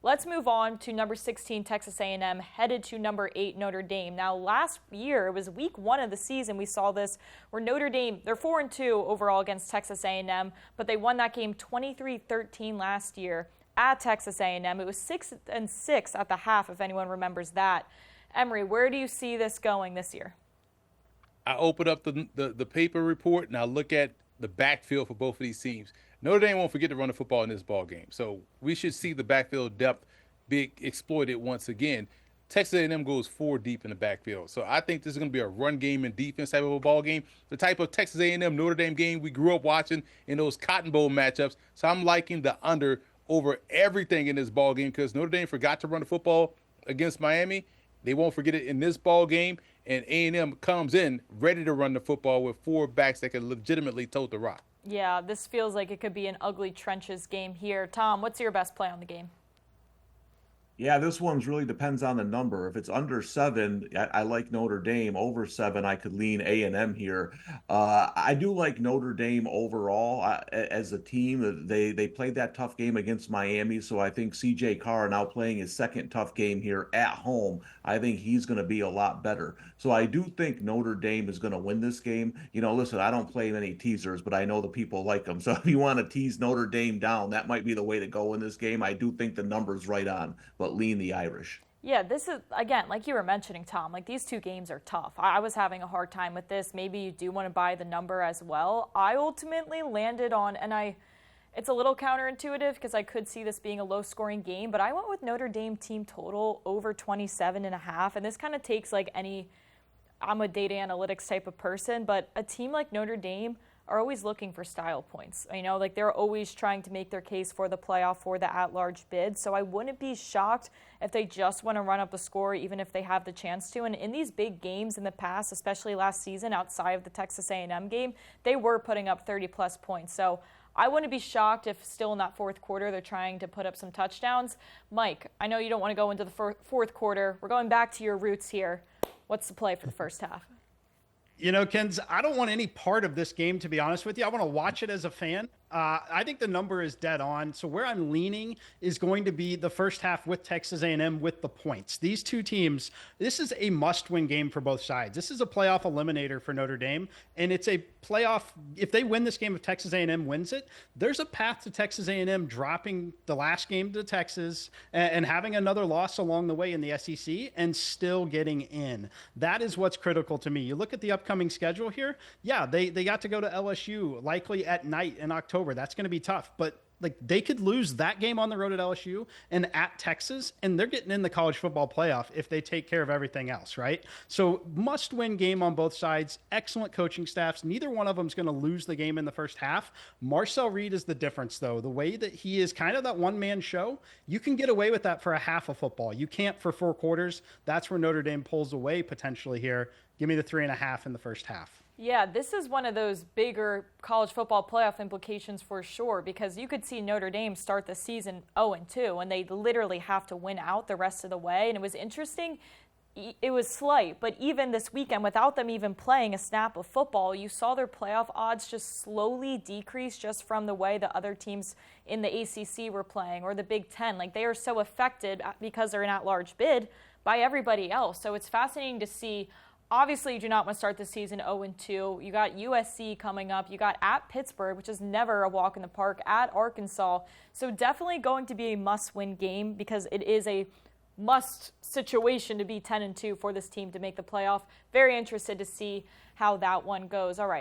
Let's move on to number 16 Texas A&M headed to number 8 Notre Dame. Now last year, it was week 1 of the season, we saw this where Notre Dame, they're 4-2 overall against Texas A&M, but they won that game 23-13 last year at Texas A&M. It was 6-6 at the half, if anyone remembers that. Emory, where do you see this going this year? I open up the paper report and I look at the backfield for both of these teams. Notre Dame won't forget to run the football in this ball game, so we should see the backfield depth be exploited once again. Texas A&M goes 4 deep in the backfield, so I think this is going to be a run game and defense type of a ball game, the type of Texas A&M Notre Dame game we grew up watching in those Cotton Bowl matchups. So I'm liking the under over everything in this ball game because Notre Dame forgot to run the football against Miami. They won't forget it in this ball game, and A&M comes in ready to run the football with 4 backs that can legitimately tote the rock. Yeah, this feels like it could be an ugly trenches game here. Tom, what's your best play on the game? Yeah, this one's really depends on the number. If it's under 7, I like Notre Dame. Over 7, I could lean A&M here. I do like Notre Dame overall as a team. They played that tough game against Miami, so I think C.J. Carr now playing his second tough game here at home. I think he's going to be a lot better. So I do think Notre Dame is going to win this game. You know, listen, I don't play many teasers, but I know the people like them. So if you want to tease Notre Dame down, that might be the way to go in this game. I do think the number's right on, but lean the Irish. Yeah, this is, again, like you were mentioning, Tom, like these 2 games are tough. I was having a hard time with this. Maybe you do want to buy the number as well. I ultimately landed on, and it's a little counterintuitive because I could see this being a low-scoring game, but I went with Notre Dame team total over 27.5, and this kind of takes like I'm a data analytics type of person, but a team like Notre Dame are always looking for style points. You know, like they're always trying to make their case for the playoff, for the at-large bid. So I wouldn't be shocked if they just want to run up a score, even if they have the chance to. And in these big games in the past, especially last season, outside of the Texas A&M game, they were putting up 30-plus points. So I wouldn't be shocked if still in that fourth quarter they're trying to put up some touchdowns. Mike, I know you don't want to go into the fourth quarter. We're going back to your roots here. What's the play for the first half? You know, Kens, I don't want any part of this game, to be honest with you. I want to watch it as a fan. I think the number is dead on. So where I'm leaning is going to be the first half with Texas A&M with the points. These 2 teams, this is a must-win game for both sides. This is a playoff eliminator for Notre Dame, and it's a playoff. If they win this game, if Texas A&M wins it, there's a path to Texas A&M dropping the last game to Texas and having another loss along the way in the SEC and still getting in. That is what's critical to me. You look at the upcoming schedule here. Yeah, they got to go to LSU likely at night in October. That's going to be tough, but like they could lose that game on the road at LSU and at Texas, and they're getting in the college football playoff if they take care of everything else, right? So must-win game on both sides. Excellent coaching staffs. Neither one of them is going to lose the game in the first half. Marcel Reed is the difference, though. The way that he is kind of that one-man show, you can get away with that for a half of football. You can't for 4 quarters. That's where Notre Dame pulls away potentially here. Give me the 3.5 in the first half. Yeah, this is one of those bigger college football playoff implications for sure, because you could see Notre Dame start the season 0-2, and they literally have to win out the rest of the way. And it was interesting. It was slight, but even this weekend, without them even playing a snap of football, you saw their playoff odds just slowly decrease just from the way the other teams in the ACC were playing or the Big Ten. Like, they are so affected because they're an at-large bid by everybody else. So it's fascinating to see. Obviously, you do not want to start the season 0-2. You got USC coming up. You got at Pittsburgh, which is never a walk in the park, at Arkansas. So definitely going to be a must-win game because it is a must situation to be 10-2 for this team to make the playoff. Very interested to see how that one goes. All right.